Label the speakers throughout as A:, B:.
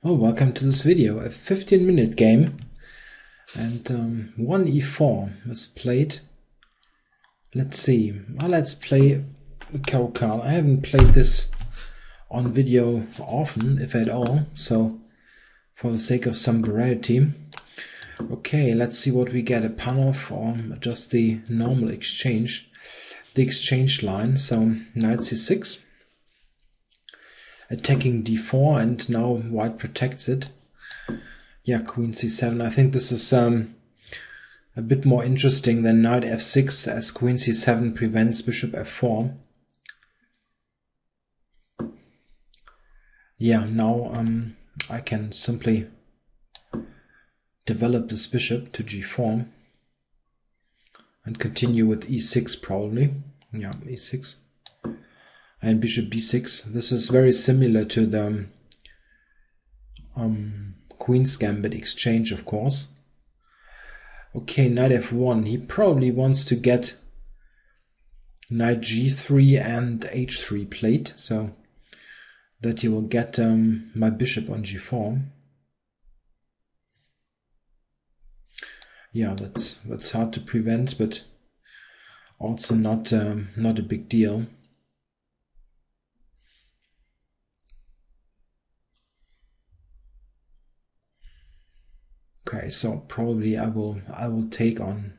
A: Oh, welcome to this video, a 15-minute game, and 1 e4 is played. Let's see, well, let's play Caro-Kann. I haven't played this on video often, if at all, so for the sake of some variety. Okay, let's see what we get, a pan-off or just the normal exchange, the exchange line. So knight c6. Attacking d4, and now white protects it. Yeah, queen c7. I think this is a bit more interesting than knight f6, as queen c7 prevents bishop f4. Yeah, now I can simply develop this bishop to g4 and continue with e6 probably. Yeah, e6. And bishop d6. This is very similar to the queen's gambit exchange, of course. Okay, knight f1. He probably wants to get knight g3 and h3 played, so that he will get my bishop on g4. Yeah, that's hard to prevent, but also not a big deal. Okay, so probably I will take on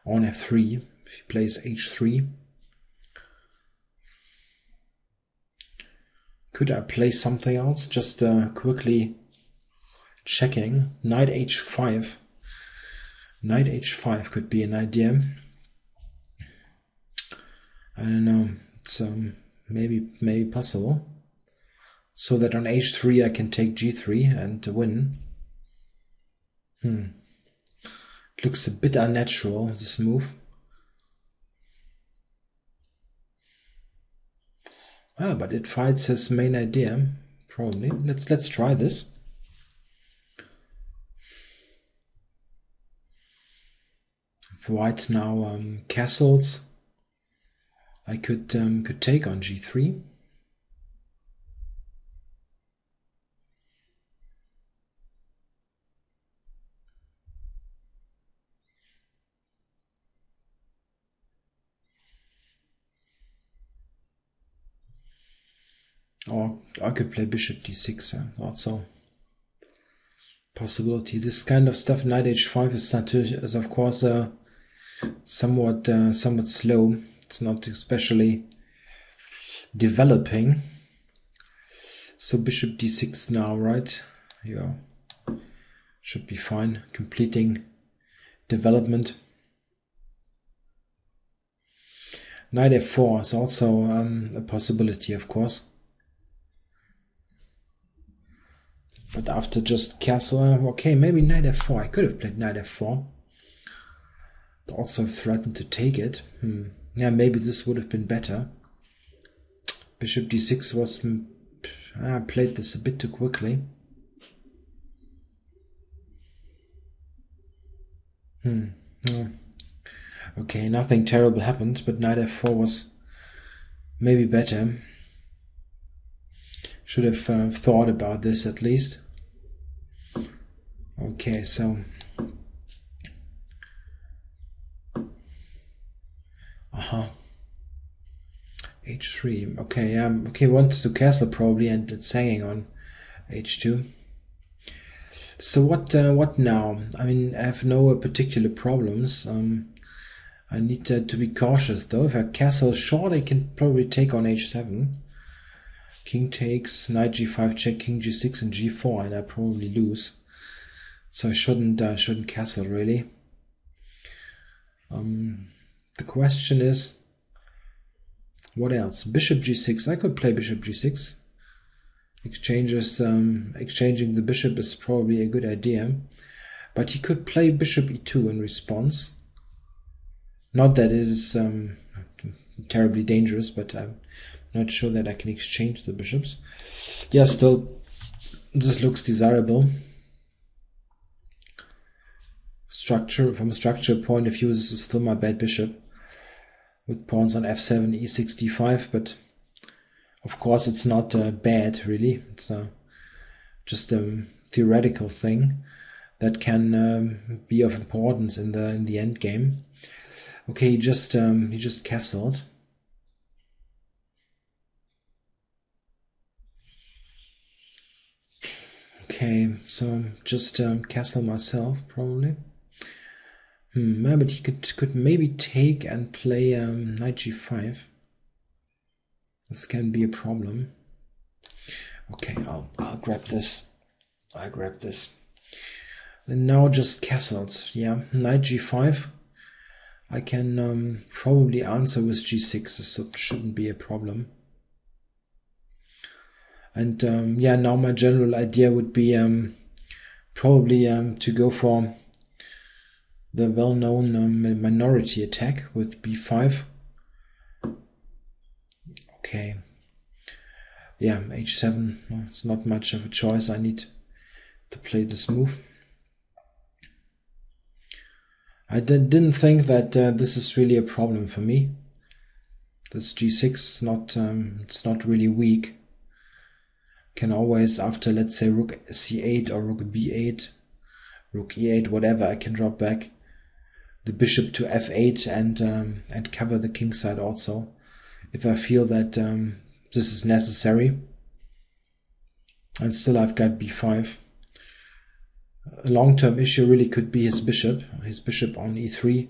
A: f3 if he plays h3. Could I play something else? Just quickly checking. Knight h5. Knight h5 could be an idea. I don't know. It's maybe possible. So that on h3 I can take g3 and win. It looks a bit unnatural, this move. Ah, but it fights his main idea, probably. Let's try this. If white now castles, I could take on g3. Or I could play bishop d6, also possibility. This kind of stuff, knight h5 is of course somewhat slow. It's not especially developing. So bishop d6 now, right? Yeah, should be fine. Completing development. Knight f4 is also a possibility, of course. But after just castle, okay, maybe knight f4. I could have played knight f4. But also threatened to take it. Yeah, maybe this would have been better. Bishop d6 was... I played this a bit too quickly. Okay, nothing terrible happened, but knight f4 was maybe better. Should have thought about this at least. Okay, so h3. Okay, okay, wants to castle probably, and it's hanging on h2. So what now? I mean, I have no particular problems. I need to be cautious though. If I castle short, I can probably take on h7. King takes, knight g5 check, king g6 and g4, and I probably lose. So I shouldn't castle really. The question is, what else? Bishop g6. I could play bishop g6. Exchanging the bishop is probably a good idea, but he could play bishop e2 in response. Not that it is terribly dangerous, but I'm not sure that I can exchange the bishops. Yeah, still, this looks desirable. From a structure point of view, this is still my bad bishop, with pawns on f7, e6, d5, but of course it's not bad really. It's just a theoretical thing that can be of importance in the end game. Okay, he just castled. Okay, so just castle myself probably. Yeah, but he could maybe take and play knight g5. This can be a problem. Okay, I'll grab this. I grab this. And now just castles. Yeah, knight g5. I can probably answer with g6. This shouldn't be a problem. And yeah, now my general idea would be probably to go for the well-known minority attack with b5. Okay. Yeah, h7. Well, it's not much of a choice. I need to play this move. I didn't think that this is really a problem for me. This g6 is not it's not really weak. Can always, after let's say rook c8 or rook b8, rook e8, whatever, I can drop back the bishop to f8 and cover the king side also, if I feel that this is necessary. And still I've got b5. A long-term issue really could be his bishop on e3,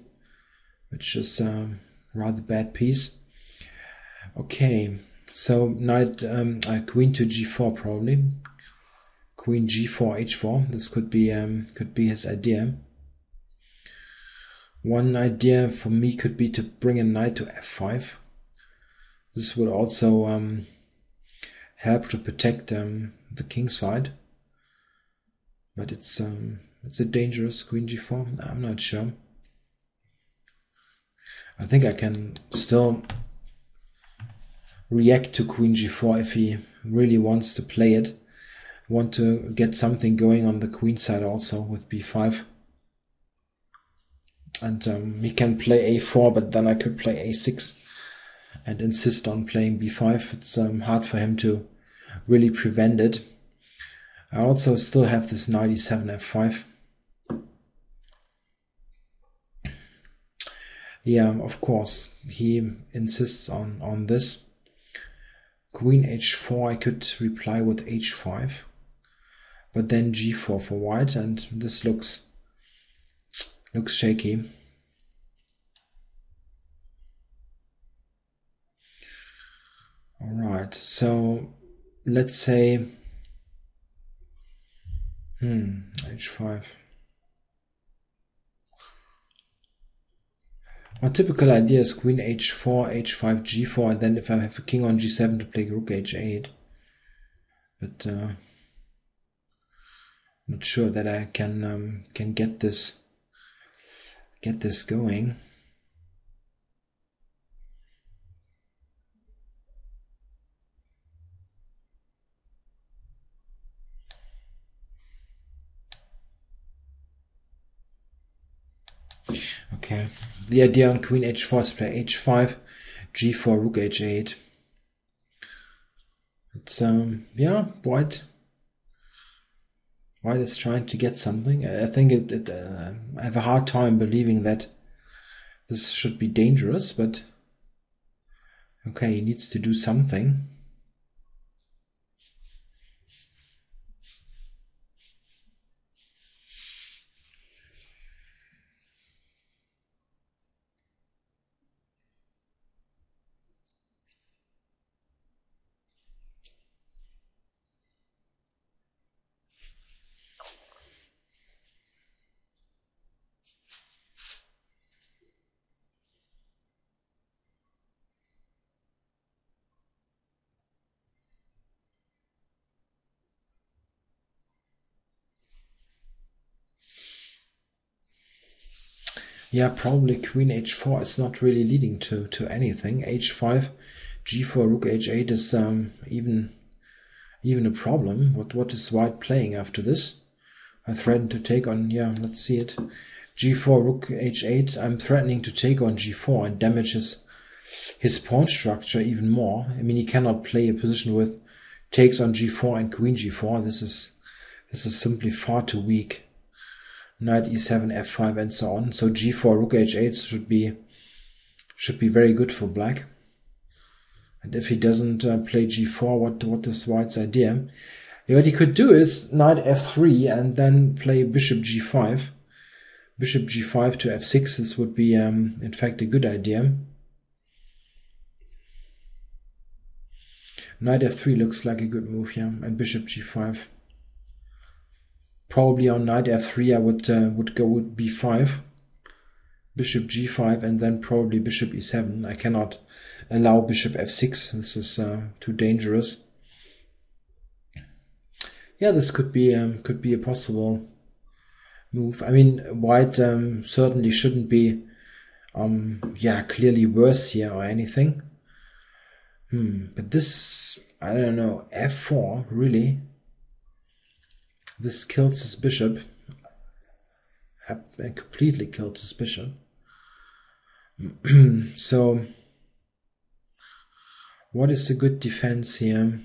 A: which is a rather bad piece. Okay, so knight queen to g4 probably. Queen g4 h4. This could be his idea. One idea for me could be to bring a knight to f5. This would also help to protect the king side. But it's a dangerous queen g4. I'm not sure. I think I can still react to queen g4 if he really wants to play it. Want to get something going on the queen side also with b5. And he can play a4, but then I could play a6 and insist on playing b5. It's hard for him to really prevent it. I also still have this knight e7 f5. Yeah, of course, he insists on this. Queen h4, I could reply with h5. But then g4 for white, and this looks shaky. Alright, so let's say h5. My typical idea is queen h4, h5, g4, and then if I have a king on g7 to play rook h8. But not sure that I can get this going. Okay, the idea on queen h4 is to play h5, g4, rook h8. It's yeah, white is trying to get something. I think I have a hard time believing that this should be dangerous, but okay, he needs to do something. Yeah, probably queen h4 is not really leading to anything. h5, g4, rook h8 is even a problem. What is white playing after this? I threaten to take on, yeah, let's see it. g4, rook h8. I'm threatening to take on g4 and damage his pawn structure even more. I mean, he cannot play a position with takes on g4 and queen g4. This is This is simply far too weak. Knight e7, f5, and so on. So g4, rook h8 should be very good for black. And if he doesn't play g4, what is white's idea? What he could do is knight f3 and then play bishop g5. Bishop g5 to f6. This would be, in fact, a good idea. Knight f3 looks like a good move here, and bishop g5. Probably on knight f3 I would go with b5, bishop g5, and then probably bishop e7. I cannot allow bishop f6. This is too dangerous. Yeah, this could be a possible move. I mean, white certainly shouldn't be clearly worse here or anything. But this, I don't know, f4 really. This kills his bishop. Completely kills his bishop. So, what is a good defense here?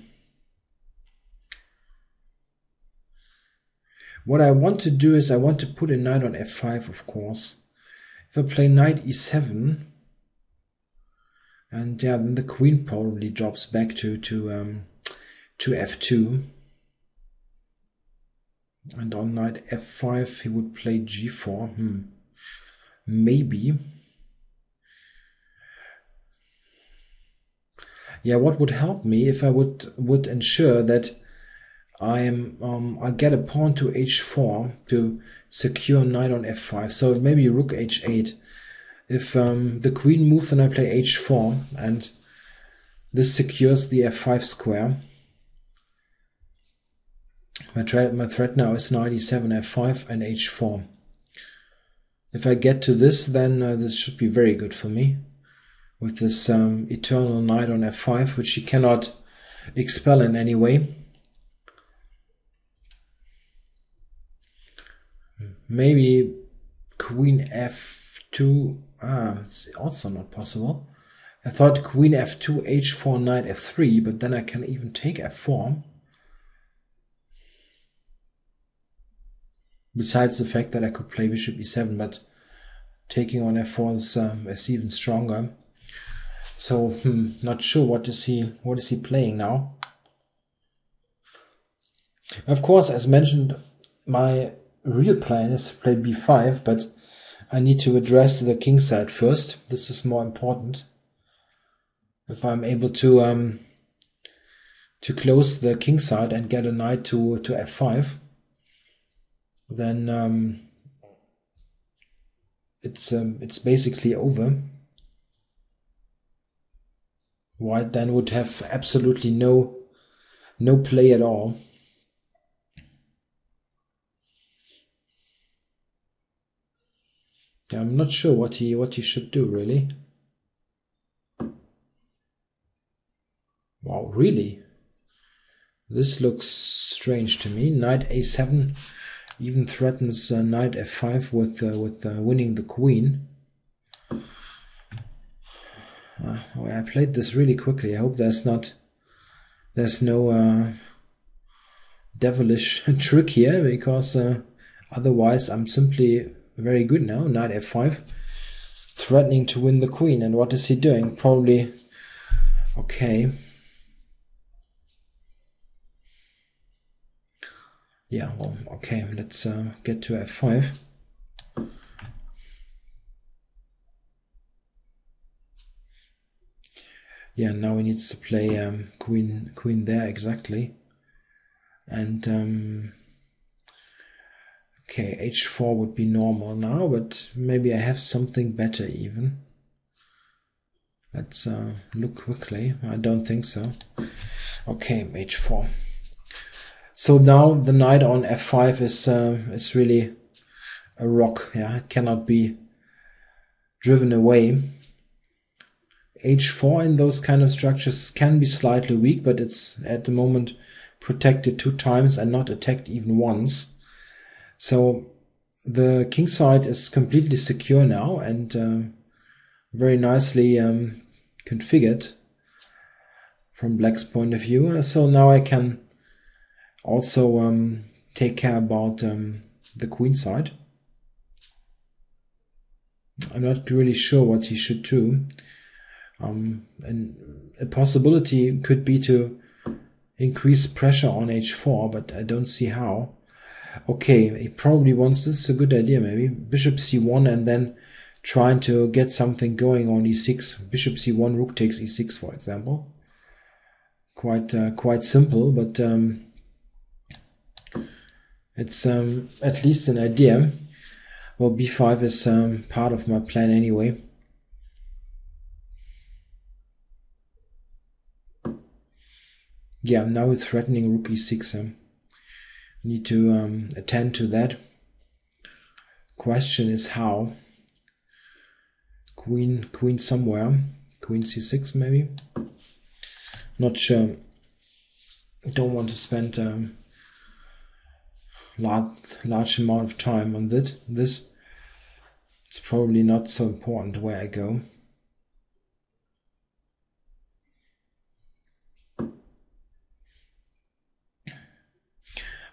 A: What I want to do is I want to put a knight on f5, of course. If I play knight e7, and yeah, then the queen probably drops back to f2. And on knight f5 he would play g4. Maybe. Yeah, what would help me if I would ensure that I get a pawn to h4 to secure knight on f5. So maybe rook h8. If the queen moves, then I play h4, and this secures the f5 square. My threat now is knight e7, f5, and h4. If I get to this, then this should be very good for me. With this eternal knight on f5, which he cannot expel in any way. Maybe queen f2. It's also not possible. I thought queen f2, h4, knight f3, but then I can even take f4. Besides the fact that I could play bishop e7, but taking on f4 is even stronger. So, not sure what is he playing now. Of course, as mentioned, my real plan is to play b5, but I need to address the king side first. This is more important. If I'm able to close the king side and get a knight to f5, then it's basically over. White then would have absolutely no play at all. Yeah, I'm not sure what he should do, really. Wow, really? This looks strange to me. Knight a7 even threatens knight f5 with winning the queen. I played this really quickly. I hope there's no devilish trick here, because otherwise I'm simply very good now. Knight f5, threatening to win the queen. And what is he doing? Probably, okay. Yeah, well, okay, let's get to f5. Yeah, now he needs to play queen there, exactly. And okay, h4 would be normal now, but maybe I have something better even. Let's look quickly. I don't think so. Okay, h4. So now the knight on f5 is really a rock. Yeah, it cannot be driven away. h4 in those kind of structures can be slightly weak, but it's at the moment protected 2 times and not attacked even once. So the king side is completely secure now and very nicely configured from black's point of view. So now I can also take care about the queen side. I'm not really sure what he should do. And a possibility could be to increase pressure on h4, but I don't see how. Okay, he probably wants, this is a good idea maybe, bishop c1 and then trying to get something going on e6. Bishop c1, rook takes e6, for example. Quite simple, but it's at least an idea. Well, b5 is part of my plan anyway. Yeah, now we're threatening rook e6. Need to attend to that. Question is how. Queen somewhere. Queen c6 maybe. Not sure. Don't want to spend large amount of time on this. It's probably not so important where I go.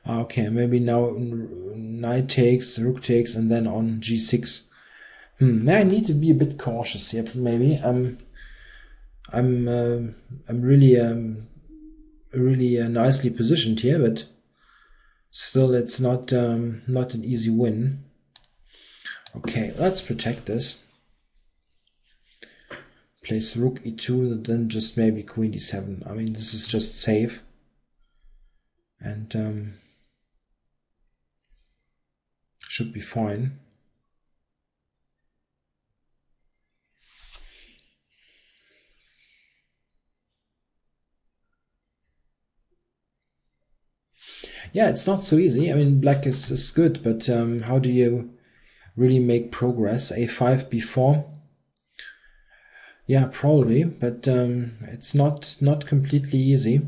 A: Okay, maybe now knight takes, rook takes, and then on g6. I need to be a bit cautious here. Maybe I'm really nicely positioned here, but still it's not an easy win. Okay, let's protect this. Place rook e2, then just maybe queen d7. I mean, this is just safe. And should be fine. Yeah, it's not so easy. I mean, black is good, but how do you really make progress? a5, b4. Yeah, probably, but it's not completely easy.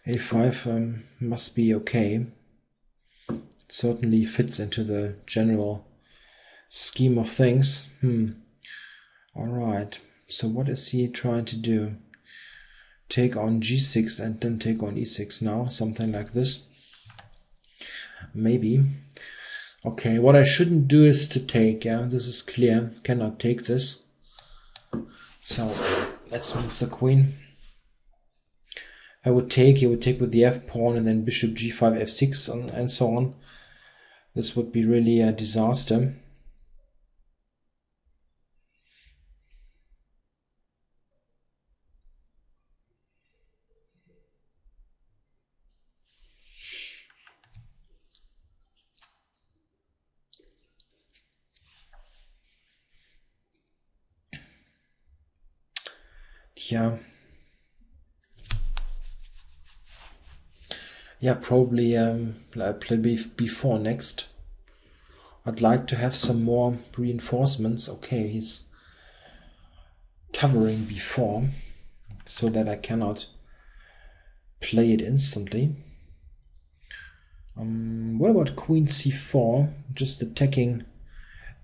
A: a5 must be okay. It certainly fits into the general scheme of things. Alright, so what is he trying to do? Take on g6 and then take on e6 now, something like this. Maybe. Okay, what I shouldn't do is to take, yeah, this is clear, cannot take this. So let's move the queen. He would take with the f pawn and then bishop g5, f6 and so on. This would be really a disaster. Yeah, probably I'll play b4 next. I'd like to have some more reinforcements. Okay, he's covering b4 so that I cannot play it instantly. What about queen c4? Just attacking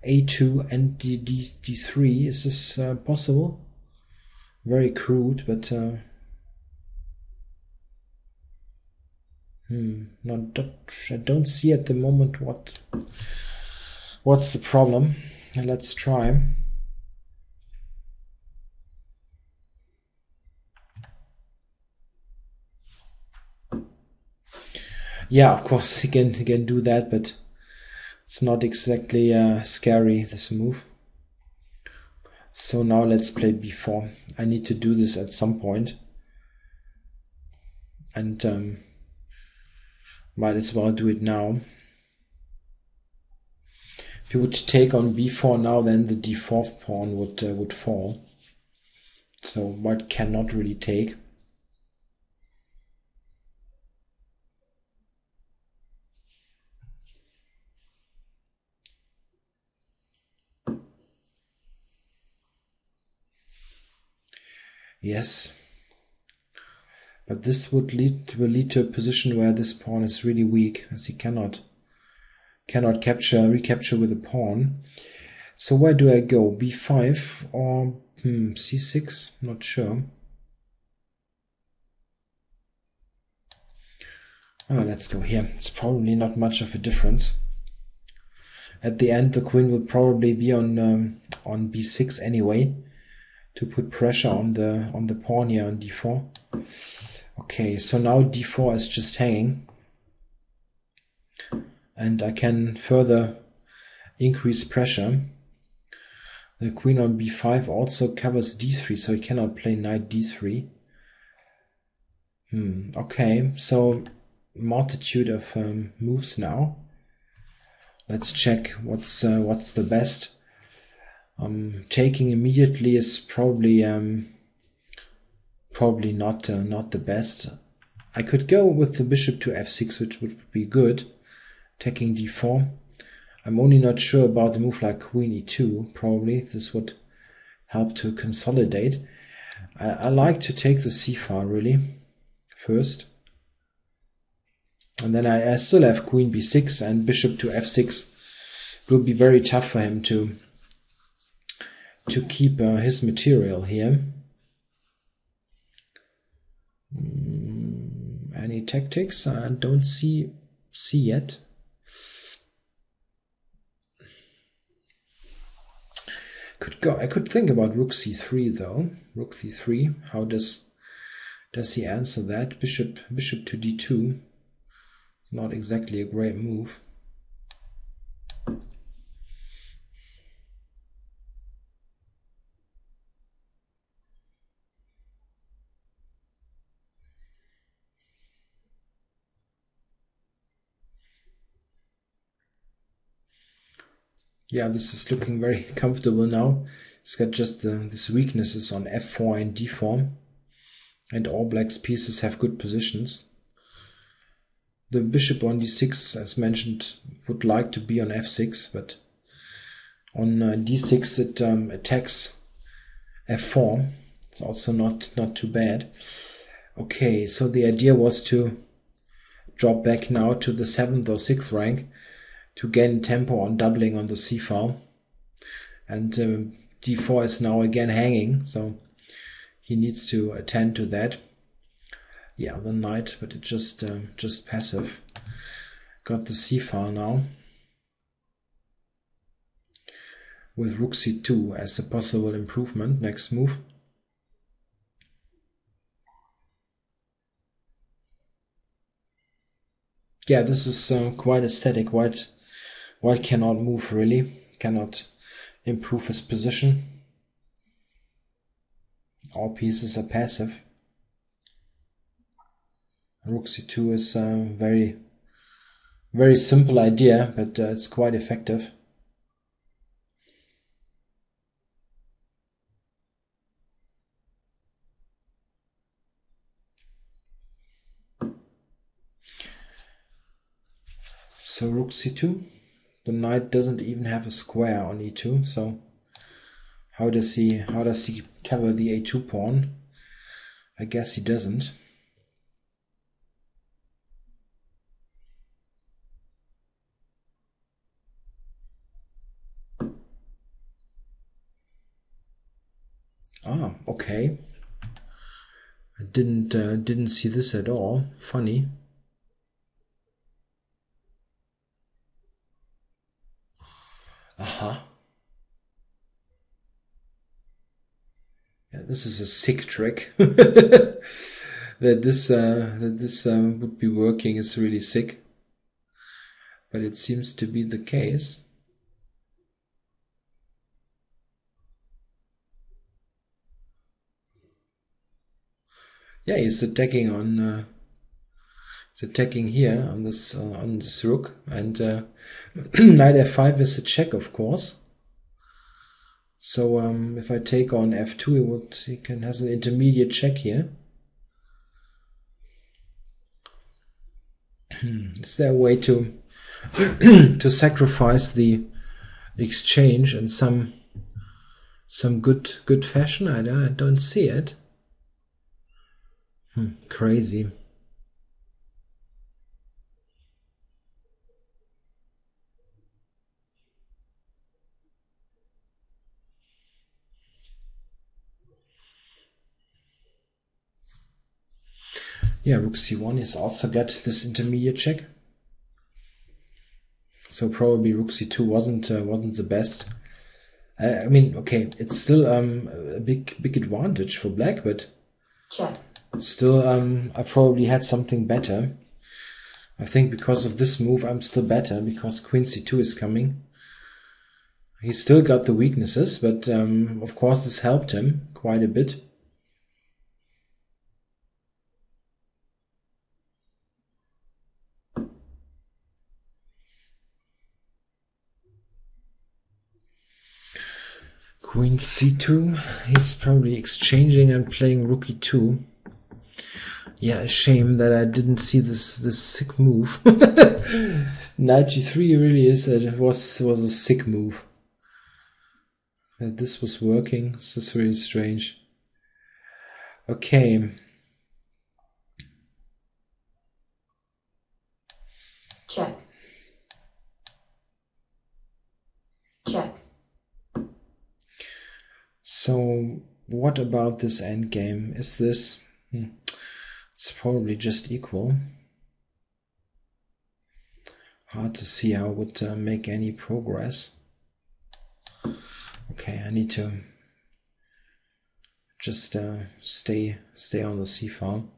A: a2 and d3. Is this possible? Very crude, but I don't see at the moment what's the problem. Let's try. Yeah, of course he can do that, but it's not exactly scary, this move. So now let's play b4. I need to do this at some point. And might as well do it now. If you would take on b4 now, then the d4 pawn would fall. So white cannot really take. Yes, but this will lead to a position where this pawn is really weak, as he cannot recapture with a pawn. So where do I go? b5 or c6? Not sure. Oh, let's go here. It's probably not much of a difference. At the end, the queen will probably be on b6 anyway, to put pressure on the pawn here on d4. Okay, so now d4 is just hanging, and I can further increase pressure. The queen on b5 also covers d3, so he cannot play knight d3. Okay, so multitude of moves now. Let's check what's the best. Taking immediately is probably not the best. I could go with the bishop to f6, which would be good. Taking d4. I'm only not sure about a move like queen e2. Probably this would help to consolidate. I like to take the c file really first, and then I still have queen b6 and bishop to f6. It will be very tough for him to keep his material here. Any tactics? I don't see yet. I could think about rook c3 though. Rook c3. How does he answer that? Bishop to d2. Not exactly a great move. Yeah, this is looking very comfortable now. It's got just these weaknesses on f4 and d4, and all black's pieces have good positions. The bishop on d6, as mentioned, would like to be on f6, but on d6 it attacks f4. It's also not too bad. Okay, so the idea was to drop back now to the 7th or 6th rank to gain tempo on doubling on the c file, and d4 is now again hanging, so he needs to attend to that. Yeah, the knight, but it just passive. Got the c file now with rook c2 as a possible improvement. Next move. Yeah, this is quite aesthetic. White cannot move really, cannot improve his position. All pieces are passive. Rook c2 is a very simple idea, but it's quite effective. So rook c2. The knight doesn't even have a square on e2, so how does he cover the a2 pawn? I guess he doesn't. Ah, okay. I didn't see this at all. Funny. Aha. Yeah, this is a sick trick. That this would be working is really sick, but it seems to be the case. Yeah, he's attacking on. He's attacking here on this rook, and knight f5 is a check, of course. So if I take on f2, he has an intermediate check here. Is there a way to to sacrifice the exchange in some good fashion? I don't see it. Crazy. Yeah, rook c1 is also got this intermediate check. So probably rook c2 wasn't the best. I mean, okay, it's still a big advantage for black, but
B: check.
A: Still, I probably had something better. I think because of this move, I'm still better because queen c2 is coming. He still got the weaknesses, but of course this helped him quite a bit. Queen c2, he's probably exchanging and playing rook e2. Yeah, a shame that I didn't see this sick move. Knight g3 really was a sick move. That this was working, this is really strange. Okay.
B: Check. Check.
A: So what about this endgame? Is this... It's probably just equal. Hard to see how it would make any progress. Okay, I need to just stay on the c-file.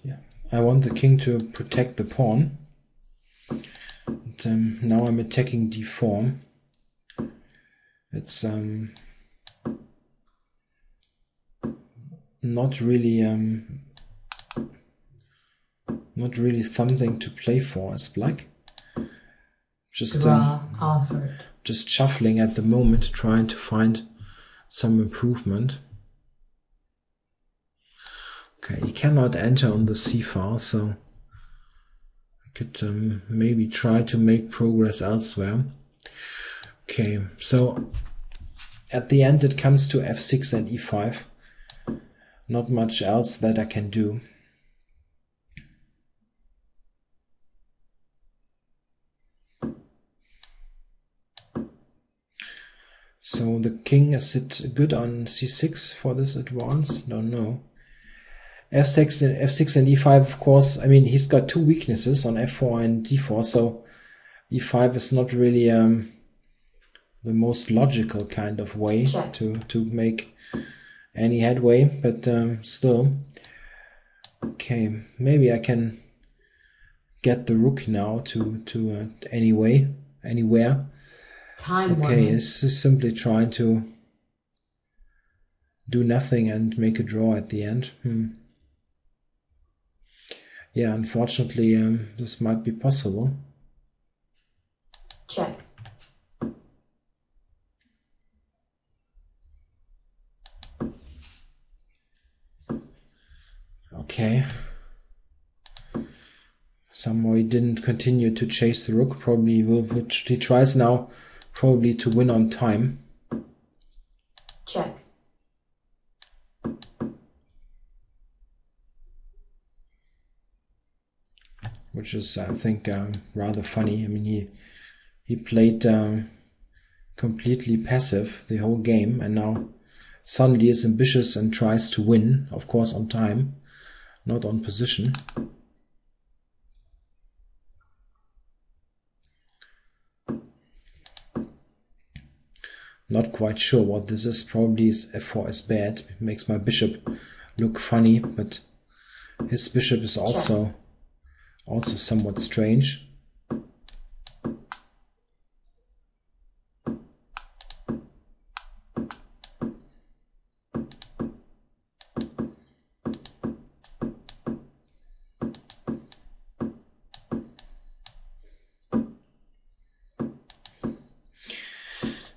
A: Yeah, I want the king to protect the pawn. And, now I'm attacking d4. It's not really something to play for as black. Just just shuffling at the moment, trying to find some improvement. Okay, he cannot enter on the c-file, so I could maybe try to make progress elsewhere. Okay, so at the end it comes to f6 and e5. Not much else that I can do. So the king, is it good on c6 for this advance? Don't know. f6 and e5, of course. I mean, he's got two weaknesses on f4 and d4, so e5 is not really the most logical kind of way to make any headway, but still. Okay, maybe I can get the rook now to anywhere. Okay, it's simply trying to do nothing and make a draw at the end. Yeah, unfortunately, this might be possible.
B: Check.
A: Okay. Somehow he didn't continue to chase the rook. Probably he tries now probably to win on time.
B: Check.
A: Which is, I think, rather funny. I mean, he played completely passive the whole game, and now suddenly is ambitious and tries to win, of course on time, not on position. Not quite sure what this is. Probably f4 is bad. It makes my bishop look funny, but his bishop is also somewhat strange.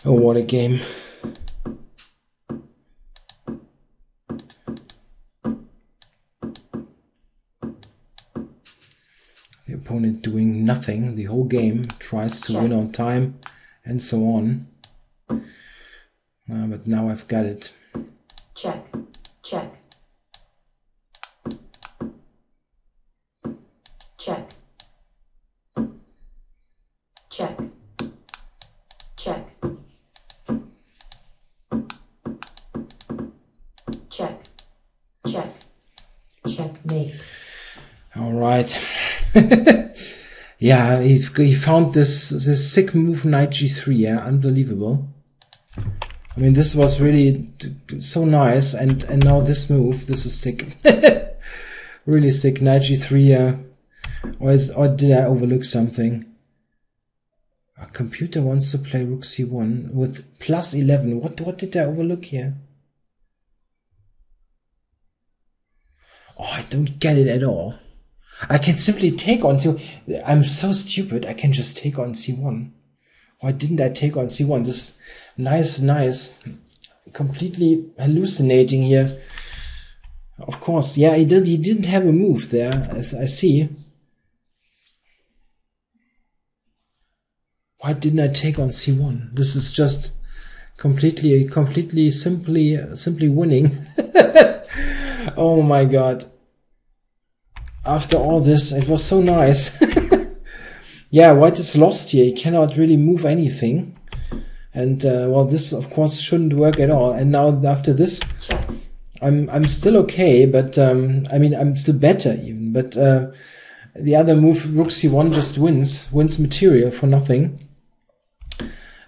A: Oh, what a game. The opponent doing nothing the whole game, tries to win on time and so on. But now I've got it.
B: Check. Check. check, check, check, check, checkmate.
A: All right. Yeah, he found this sick move knight g3. Yeah, unbelievable. I mean, this was really so nice, and now this move, this is sick. Really sick. Knight g3. Or did I overlook something? A computer wants to play rook c1 with plus 11. What did I overlook here? Oh, I don't get it at all. I can simply take on c1. I'm so stupid. I can just take on c1. Why didn't I take on c1? This nice, completely hallucinating here. Of course, yeah, he didn't have a move there, as I see. Why didn't I take on c1? This is just completely simply winning. Oh my god. After all this, it was so nice. Yeah, white is lost here. He cannot really move anything. And, well, this, of course, shouldn't work at all. And now, after this,
B: Check.
A: I'm still okay, but, I mean, I'm still better, even. But, the other move, rook c1, just wins material for nothing.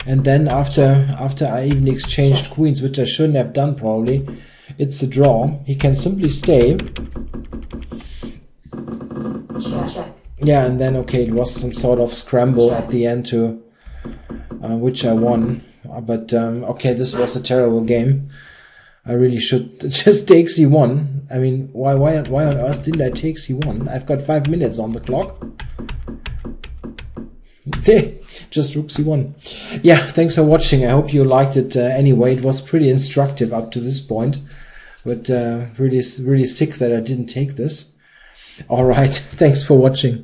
A: And then, after I even exchanged queens, which I shouldn't have done, probably, it's a draw. He can simply stay.
B: Check.
A: Yeah, and then, okay, it was some sort of scramble at the end to which I won. But, okay, this was a terrible game. I really should just take c1. I mean, why on earth didn't I take c1? I've got 5 minutes on the clock. Just rook c1. Yeah, thanks for watching. I hope you liked it anyway. It was pretty instructive up to this point. But really sick that I didn't take this. Alright, thanks for watching.